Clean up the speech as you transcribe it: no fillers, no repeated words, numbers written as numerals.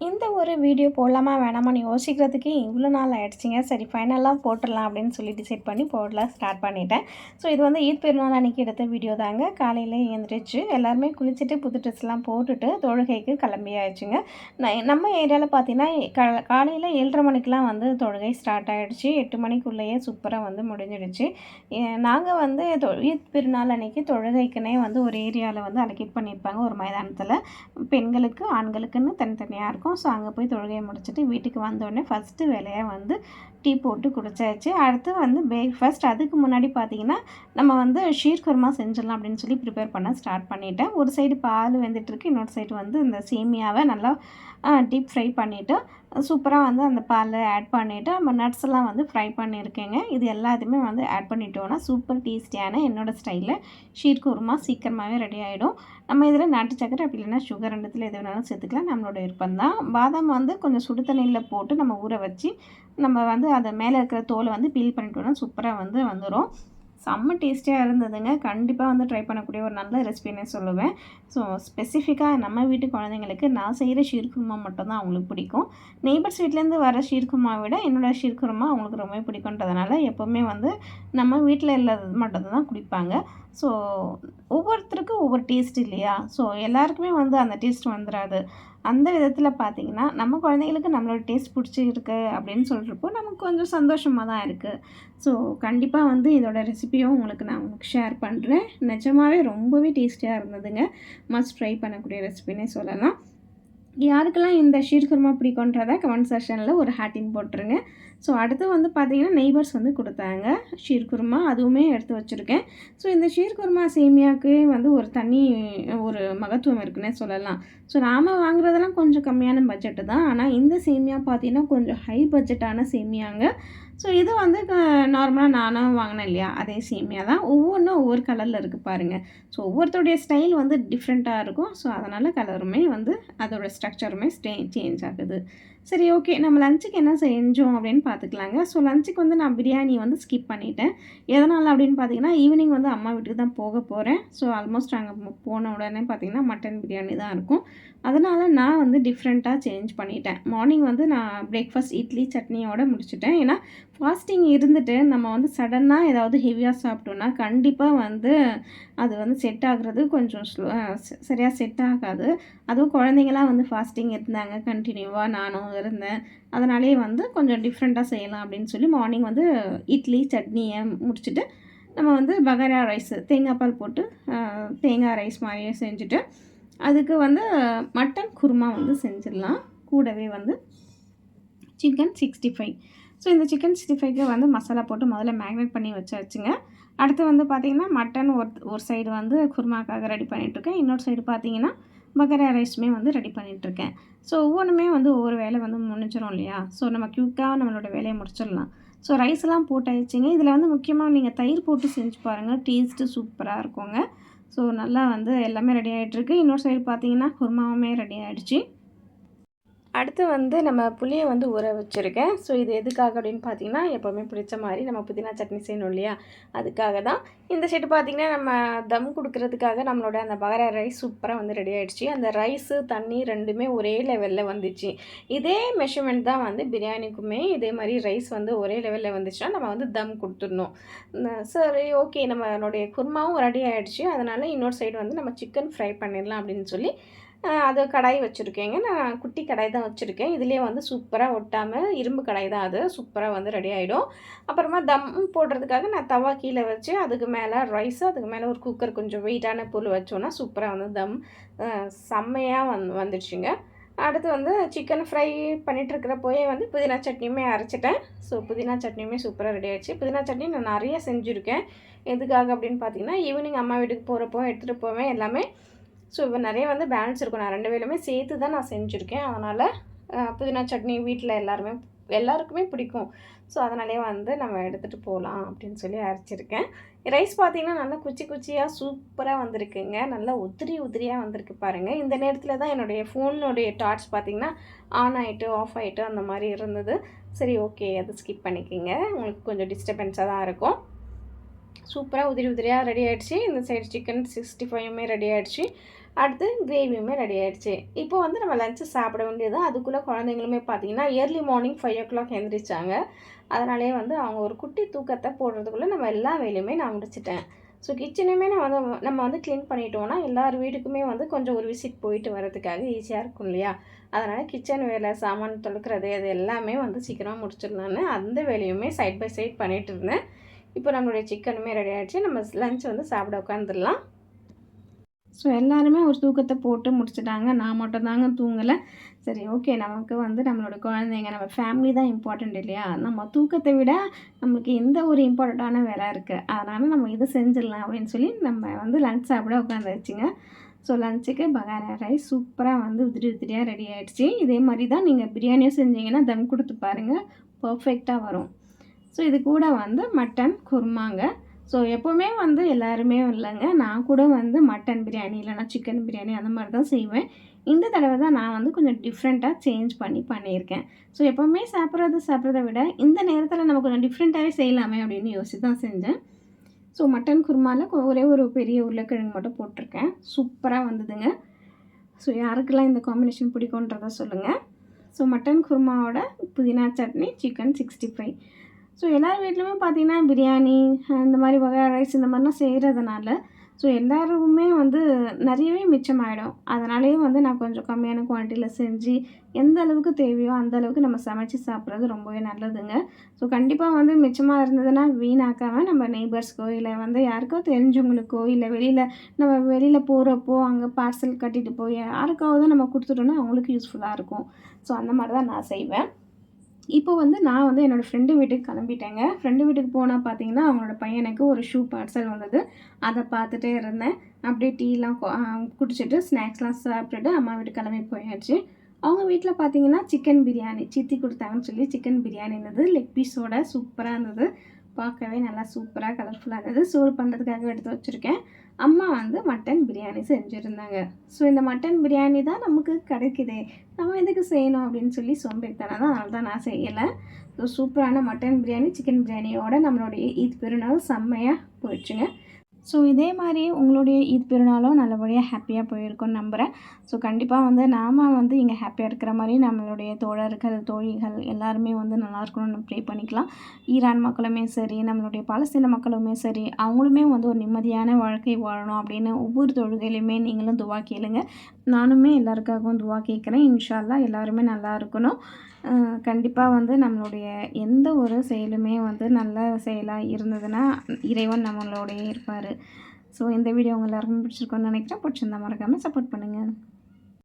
இந்த ஒரு வீடியோ போடலாமா வேணாமான்னு யோசிக்கிறதுக்கே இவ்வளோ நாள் ஆயிடுச்சுங்க. சரி ஃபைனலாக போட்டுடலாம் அப்படின்னு சொல்லி டிசைட் பண்ணி போடலாம் ஸ்டார்ட் பண்ணிட்டேன். ஸோ இது வந்து ஈத் பெருநாள் அன்றைக்கி எடுத்த வீடியோ தாங்க. காலையில் எழுந்திரிச்சு எல்லாருமே குளிச்சுட்டு புது ட்ரெஸ்லாம் போட்டுட்டு தொழுகைக்கு கிளம்பியாச்சுங்க. நம்ம ஏரியாவில் பார்த்தீங்கன்னா காலையில் 7:30 மணிக்கெலாம் வந்து தொழுகை ஸ்டார்ட் ஆகிடுச்சு. 8 மணிக்குள்ளேயே சூப்பராக வந்து முடிஞ்சிடுச்சு. நாங்கள் வந்து ஈத் பெருநாள் அன்றைக்கி தொழுகைக்குன்னே வந்து ஒரு ஏரியாவில் வந்து அலோகேட் பண்ணியிருப்பாங்க ஒரு மைதானத்தில். பெண்களுக்கு ஆண்களுக்குன்னு தனித்தனியாக இருக்கும். ஸோ அங்கே போய் தொழுகையை முடிச்சுட்டு வீட்டுக்கு வந்தோடனே ஃபஸ்ட்டு வேலையாக வந்து டீ போட்டு குடிச்சாச்சு. அடுத்து வந்து பிரேக்ஃபாஸ்ட். அதுக்கு முன்னாடி பார்த்திங்கன்னா நம்ம வந்து ஷீர் குருமா செஞ்சிடலாம் அப்படின்னு சொல்லி ப்ரிப்பேர் பண்ண ஸ்டார்ட் பண்ணிவிட்டேன். ஒரு சைடு பால் வெந்துட்டுருக்கு, இன்னொரு சைடு வந்து இந்த சேமியாவை நல்லா டீப் ஃப்ரை பண்ணிவிட்டு சூப்பராக வந்து அந்த பாலில் ஆட் பண்ணிவிட்டு நம்ம நட்ஸ் எல்லாம் வந்து ஃப்ரை பண்ணியிருக்கேங்க. இது எல்லாத்தையுமே வந்து ஆட் பண்ணிட்டோன்னா சூப்பர் டேஸ்டியான என்னோடய ஸ்டைலில் ஷீர் குருமா சீக்கிரமாகவே ரெடி ஆகிடும். நம்ம இதில் நாட்டு சக்கரை அப்படி இல்லைன்னா சுகர் ரெண்டுத்தில் எது வேணாலும் சேர்த்துக்கலாம், நம்மளோட விருப்பம் தான். பாதாம் வந்து கொஞ்சம் சுடு தண்ணியில் போட்டு நம்ம ஊற வச்சு நம்ம வந்து அதை மேலே இருக்கிற தோலை வந்து பீல் பண்ணிட்டோன்னா சூப்பராக வந்து வந்துடும். செம்ம டேஸ்டியாக இருந்ததுங்க. கண்டிப்பாக வந்து ட்ரை பண்ணக்கூடிய ஒரு நல்ல ரெசிபின்னே சொல்லுவேன். ஸோ ஸ்பெசிஃபிக்காக நம்ம வீட்டு குழந்தைங்களுக்கு நான் செய்கிற ஷீர் குருமா மட்டும்தான் அவங்களுக்கு பிடிக்கும். நெய்பர்ஸ் வீட்டிலேருந்து வர ஷீர் குருமாவை விட என்னோடய ஷீர் குருமா அவங்களுக்கு ரொம்பவே பிடிக்குன்றதுனால எப்போவுமே வந்து நம்ம வீட்டில் உள்ளது மட்டும்தான் குடிப்பாங்க. ஸோ ஒவ்வொருத்தருக்கும் ஒவ்வொரு டேஸ்ட் இல்லையா? ஸோ எல்லாருக்குமே வந்து அந்த டேஸ்ட் வந்துடாது. அந்த விதத்தில் பார்த்திங்கன்னா நம்ம குழந்தைங்களுக்கு நம்மளோட டேஸ்ட் பிடிச்சிருக்கு அப்படின்னு சொல்கிறப்போ நமக்கு கொஞ்சம் சந்தோஷமாக தான் இருக்குது. ஸோ கண்டிப்பாக வந்து இதோட ரெசிபியும் நான் உங்களுக்கு ஷேர் பண்ணுறேன். நிஜமாகவே ரொம்பவே டேஸ்டியாக இருந்ததுங்க. மஸ்ட் ட்ரை பண்ணக்கூடிய ரெசிபின்னே சொல்லலாம். யாருக்கெல்லாம் இந்த ஷீர் குருமா பிடிக்குன்றத கமெண்ட் செக்ஷனில் ஒரு ஹார்ட்டின் போட்டுருங்க. ஸோ அடுத்து வந்து பார்த்திங்கன்னா நெய்பர்ஸ் வந்து கொடுத்தாங்க ஷீர் குருமா, அதுவுமே எடுத்து வச்சுருக்கேன். ஸோ இந்த ஷீர் குருமா சேமியாவுக்கு வந்து ஒரு தனி ஒரு மகத்துவம் இருக்குன்னே சொல்லலாம். ஸோ நாம் வாங்குறதெல்லாம் கொஞ்சம் கம்மியான பட்ஜெட்டு தான். ஆனால் இந்த சேமியா பார்த்திங்கன்னா கொஞ்சம் ஹை பட்ஜெட்டான சேமியாங்க. ஸோ இது வந்து நார்மலாக நானும் வாங்கினேன் இல்லையா, அதே சேமியா தான். ஒவ்வொன்றும் ஒவ்வொரு கலரில் இருக்குது பாருங்கள். ஸோ ஒவ்வொருத்தருடைய ஸ்டைல் வந்து டிஃப்ரெண்ட்டாக இருக்கும். ஸோ அதனால் கலருமே வந்து அதோடய ஸ்ட்ரக்சருமே சேஞ்ச் ஆகுது. சரி, ஓகே, நம்ம லஞ்சுக்கு என்ன செஞ்சோம் அப்படின்னு பார்த்துக்கலாங்க. ஸோ லஞ்சுக்கு வந்து நான் பிரியாணி வந்து ஸ்கிப் பண்ணிட்டேன். எதனால் அப்படின்னு பார்த்தீங்கன்னா ஈவினிங் வந்து அம்மா வீட்டுக்கு தான் போக போகிறேன். ஸோ ஆல்மோஸ்ட் அங்கே போன உடனே பார்த்திங்கன்னா மட்டன் பிரியாணி தான் இருக்கும். அதனால் நான் வந்து டிஃப்ரெண்ட்டாக சேஞ்ச் பண்ணிட்டேன். மார்னிங் வந்து நான் பிரேக்ஃபாஸ்ட் இட்லி சட்னியோடு முடிச்சுட்டேன். ஏன்னா ஃபாஸ்டிங் இருந்துட்டு நம்ம வந்து சடனாக ஏதாவது ஹெவியாக சாப்பிட்டோன்னா கண்டிப்பாக வந்து அது வந்து செட் ஆகுறது கொஞ்சம் சரியாக செட் ஆகாது. அதுவும் குழந்தைங்களாம் வந்து ஃபாஸ்டிங் இருந்தாங்க கண்டினியூவாக, நானும் இருந்தேன். அதனாலே வந்து கொஞ்சம் டிஃப்ரெண்ட்டாக செய்யலாம் அப்படின்னு சொல்லி மார்னிங் வந்து இட்லி சட்னியை முடிச்சுட்டு நம்ம வந்து பகாரா ரைஸ் தேங்காய் பால் போட்டு தேங்காய் ரைஸ் மாதிரியே செஞ்சுட்டு அதுக்கு வந்து மட்டன் குருமா வந்து செஞ்சிடலாம். கூடவே வந்து சிக்கன் 65. ஸோ இந்த சிக்கன் 65க்கு வந்து மசாலா போட்டு முதல்ல மேக்னேட் பண்ணி வச்சாச்சுங்க. அடுத்து வந்து பார்த்திங்கன்னா மட்டன் ஒரு சைடு வந்து குருமாக்காக ரெடி பண்ணிகிட்ருக்கேன். இன்னொரு சைடு பார்த்திங்கன்னா பகாரா ரைஸுமே வந்து ரெடி பண்ணிகிட்ருக்கேன். ஸோ ஒவ்வொன்றுமே வந்து ஒவ்வொரு வேலை வந்து முடிஞ்சிடும் இல்லையா? ஸோ நம்ம குயிக்காக நம்மளோட வேலையை முடிச்சிடலாம். ஸோ ரைஸ்லாம் போட்டாயிடுச்சிங்க. இதில் வந்து முக்கியமாக நீங்கள் தயிர் போட்டு செஞ்சு பாருங்கள், டேஸ்ட்டு சூப்பராக இருக்குங்க. ஸோ நல்லா வந்து எல்லாமே ரெடி ஆகிட்டுருக்கு. இன்னொரு சைடு பார்த்திங்கன்னா குருமாவுமே ரெடி ஆகிடுச்சு. அடுத்து வந்து நம்ம புளியை வந்து ஊற வச்சுருக்கேன். ஸோ இது எதுக்காக அப்படின்னு பார்த்தீங்கன்னா எப்போவுமே பிடிச்ச மாதிரி நம்ம புதினா சட்னி செய்யணும் இல்லையா, அதுக்காக தான். இந்த சைடு பார்த்திங்கன்னா நம்ம தம் கொடுக்குறதுக்காக நம்மளோட அந்த பகாரா ரைஸ் சூப்பராக வந்து ரெடி ஆகிடுச்சு. அந்த ரைஸு தண்ணி ரெண்டுமே ஒரே லெவலில் வந்துச்சு. இதே மெஷர்மெண்ட் தான் வந்து பிரியாணிக்குமே இதே மாதிரி ரைஸ் வந்து ஒரே லெவலில் வந்துச்சுன்னா நம்ம வந்து தம் கொடுத்துடணும். சரி, ஓகே, நம்மளுடைய குருமாவும் ரெடி ஆகிடுச்சு. அதனால் இன்னொரு சைடு வந்து நம்ம சிக்கன் ஃப்ரை பண்ணிடலாம் அப்படின்னு சொல்லி அது கடாய் வச்சுருக்கேங்க. நான் குட்டி கடாய் தான் வச்சுருக்கேன். இதுலேயே வந்து சூப்பராக ஒட்டாமல் இரும்பு கடாய் தான், அது சூப்பராக வந்து ரெடி ஆகிடும். அப்புறமா தம் போடுறதுக்காக நான் தவா கீழே வச்சு அதுக்கு மேலே ரைஸு, அதுக்கு மேலே ஒரு குக்கர் கொஞ்சம் வெயிட்டான பொருள் வச்சோன்னா சூப்பராக வந்து தம் செம்மையாக வந்துடுச்சுங்க. அடுத்து வந்து சிக்கன் ஃப்ரை பண்ணிகிட்ருக்கிறப்போயே வந்து புதினா சட்னியுமே அரைச்சிட்டேன். ஸோ புதினா சட்னியுமே சூப்பராக ரெடி ஆகிடுச்சு. புதினா சட்னி நான் நிறைய செஞ்சுருக்கேன். எதுக்காக அப்படின்னு பார்த்தீங்கன்னா ஈவினிங் அம்மா வீட்டுக்கு போகிறப்போ எடுத்துகிட்டு போவேன் எல்லாமே. ஸோ இப்போ நிறைய வந்து பேலன்ஸ் இருக்கும். நான் 2 வேலையுமே சேர்த்து தான் நான் செஞ்சுருக்கேன். அதனால் புதினா சட்னி வீட்டில் எல்லாருக்குமே பிடிக்கும். ஸோ அதனாலே வந்து நம்ம எடுத்துகிட்டு போகலாம் அப்படின்னு சொல்லி அரைச்சிருக்கேன். ரைஸ் பார்த்திங்கன்னா நல்லா குச்சியாக சூப்பராக வந்திருக்குங்க. நல்லா உதிரியாக வந்திருக்கு பாருங்கள். இந்த நேரத்தில் தான் என்னுடைய ஃபோனுடைய டார்ச் பார்த்திங்கன்னா ஆன் ஆகிட்டு ஆஃப் ஆகிட்டு அந்த மாதிரி இருந்தது. சரி, ஓகே, அது ஸ்கிப் பண்ணிக்கோங்க, உங்களுக்கு கொஞ்சம் டிஸ்டர்பன்ஸாக தான் இருக்கும். சூப்பராக உதிரியாக ரெடி ஆகிடுச்சு. இந்த சைடு சிக்கன் 65மே ரெடி ஆகிடுச்சு. அடுத்து கிரேவியுமே ரெடி ஆகிடுச்சு. இப்போ வந்து நம்ம லஞ்சு சாப்பிட வேண்டியது. அதுக்குள்ளே குழந்தைங்களுமே பார்த்தீங்கன்னா ஏர்லி மார்னிங் 5 o'clock எழுந்திரிச்சாங்க. அதனாலேயே வந்து அவங்க ஒரு குட்டி தூக்கத்தை போடுறதுக்குள்ளே நம்ம எல்லா வேலையுமே நான் முடிச்சிட்டேன். ஸோ கிச்சனுமே நம்ம வந்து க்ளீன் பண்ணிட்டோம்னா எல்லார் வீட்டுக்குமே வந்து கொஞ்சம் ஒரு விசிட் போயிட்டு வரதுக்காக ஈஸியாக இருக்கும் இல்லையா? அதனால் கிச்சன் வேலை, சாமான் தொழுக்கிறது அது எல்லாமே வந்து சீக்கிரமாக முடிச்சிடலான்னு அந்த வேலையுமே சைட் பை சைட் பண்ணிகிட்டு இருந்தேன். இப்போ நம்மளுடைய சிக்கனுமே ரெடி ஆகிடுச்சு. நம்ம லஞ்ச் வந்து சாப்பிட உட்காந்துடலாம். ஸோ எல்லாருமே ஒரு தூக்கத்தை போட்டு முடிச்சுட்டாங்க. நான் மட்டும் தாங்க தூங்கலை. சரி ஓகே, நமக்கு வந்து நம்மளோட குழந்தைங்க, நம்ம ஃபேமிலி தான் இம்பார்ட்டண்ட் இல்லையா? நம்ம தூக்கத்தை விட நம்மளுக்கு எந்த ஒரு இம்பார்ட்டண்ட்டான வேலை இருக்குது, அதனால் நம்ம இதை செஞ்சிடலாம் அப்படின்னு சொல்லி நம்ம வந்து லஞ்ச் சாப்பிட உட்காந்துருச்சுங்க. ஸோ லஞ்சுக்கு பகாரா ரைஸ் சூப்பராக வந்து உதிரி உதிரியாக ரெடி ஆகிடுச்சு. இதே மாதிரி தான் நீங்கள் பிரியாணியும் செஞ்சீங்கன்னா தம் கொடுத்து பாருங்கள், பர்ஃபெக்டாக வரும். ஸோ இது கூட வந்து மட்டன் குருமாங்க. ஸோ எப்போவுமே வந்து எல்லாருமே இல்லைங்க, நான் கூட வந்து மட்டன் பிரியாணி இல்லைனா சிக்கன் பிரியாணி அந்த மாதிரி தான் செய்வேன். இந்த தடவை தான் நான் வந்து கொஞ்சம் டிஃப்ரெண்ட்டாக சேஞ்ச் பண்ணியிருக்கேன். ஸோ எப்போவுமே சாப்பிட்றத விட இந்த நேரத்தில் நம்ம கொஞ்சம் டிஃப்ரெண்ட்டாகவே செய்யலாமே அப்படின்னு யோசிச்சு தான் செஞ்சேன். ஸோ மட்டன் குருமாவில் ஒரே ஒரு பெரிய உருளைக்கிழங்கு மட்டும் போட்டிருக்கேன். சூப்பராக வந்ததுங்க. ஸோ யாருக்கெல்லாம் இந்த காம்பினேஷன் பிடிக்குன்றதை சொல்லுங்கள். ஸோ மட்டன் குருமாவோட புதினா சட்னி, சிக்கன் 65. ஸோ எல்லார் வீட்லையுமே பார்த்தீங்கன்னா பிரியாணி இந்த மாதிரி பகாரா ரைஸ் இந்த மாதிரிலாம் செய்கிறதுனால ஸோ எல்லாருமே வந்து நிறையவே மிச்சமாயிடும். அதனாலேயே வந்து நான் கொஞ்சம் கம்மியான குவான்டிட்டியில் செஞ்சு எந்த அளவுக்கு தேவையோ அந்த அளவுக்கு நம்ம சமைச்சு சாப்பிட்றது ரொம்பவே நல்லதுங்க. ஸோ கண்டிப்பாக வந்து மிச்சமாக இருந்ததுன்னா வீணாக்காமல் நம்ம நெய்பர்ஸ்க்கோ இல்லை வந்து யாருக்கோ தெரிஞ்சவங்களுக்கோ இல்லை நம்ம வெளியில் போகிறப்போ அங்கே பார்சல் கட்டிட்டு போய் யாருக்காவது நம்ம கொடுத்துட்டோன்னா அவங்களுக்கு யூஸ்ஃபுல்லாக இருக்கும். ஸோ அந்த மாதிரி தான் நான் செய்வேன். இப்போ வந்து நான் வந்து என்னோடய ஃப்ரெண்டு வீட்டுக்கு கிளம்பிட்டேங்க. ஃப்ரெண்டு வீட்டுக்கு போனால் பார்த்தீங்கன்னா அவங்களோட பையனுக்கு ஒரு ஷூ பார்சல் வந்தது. அதை பார்த்துட்டே இருந்தேன். அப்படியே டீலாம் குடிச்சிட்டு ஸ்நாக்ஸ்லாம் சாப்பிட்டுட்டு அம்மா வீட்டுக்கு கிளம்பி போயாச்சு. அவங்க வீட்டில் பார்த்தீங்கன்னா சிக்கன் பிரியாணி சித்தி கொடுத்தாங்கன்னு சொல்லி சிக்கன் பிரியாணி இருந்தது. லெக் பீஸோட சூப்பராக இருந்தது. பார்க்கவே நல்லா சூப்பராக கலர்ஃபுல்லாக இருந்தது. சூடு பண்ணுறதுக்காக எடுத்து வச்சுருக்கேன். அம்மா வந்து மட்டன் பிரியாணி செஞ்சுருந்தாங்க. ஸோ இந்த மட்டன் பிரியாணி தான் நமக்கு கிடைக்குதே, நம்ம எதுக்கு செய்யணும் அப்படின்னு சொல்லி சோம்பேறித்தனம் தான், அதனால தான் நான் செய்யலை. ஸோ சூப்பரான மட்டன் பிரியாணி சிக்கன் பிரியாணியோட நம்மளுடைய ஈத் பெருநாள் செம்மையாக போயிடுச்சுங்க. ஸோ இதே மாதிரி உங்களுடைய ஈத் பெருநாளும் நல்லபடியாக ஹாப்பியாக போயிருக்கும்னு நம்புகிறேன். ஸோ கண்டிப்பாக வந்து நாம் வந்து இங்கே ஹாப்பியாக இருக்கிற மாதிரி நம்மளுடைய தோழர்கள் தோழிகள் எல்லாருமே வந்து நல்லா இருக்கணும்னு ப்ரே பண்ணிக்கலாம். ஈரான் மக்களுமே சரி, நம்மளுடைய பாலஸ்தீன மக்களுமே சரி, அவங்களுமே வந்து ஒரு நிம்மதியான வாழ்க்கை வாழணும் அப்படின்னு ஒவ்வொரு தொழுகையிலையுமே நீங்களும் துவா கேளுங்க. நானுமே எல்லாருக்காகவும் துவா கேட்குறேன். இன்ஷா அல்லாஹ் எல்லாருமே நல்லா இருக்கணும். கண்டிப்பாக வந்து நம்மளுடைய எந்த ஒரு செயலுமே வந்து நல்ல செயலாக இருந்ததுன்னா இறைவன் நம்மளோடையே இருப்பார். ஸோ இந்த வீடியோ உங்கள் எல்லாருக்கும் பிடிச்சிருக்கோன்னு நினைக்கிறேன். பிடிச்சிருந்தா மறக்காமல் சப்போர்ட் பண்ணுங்கள்.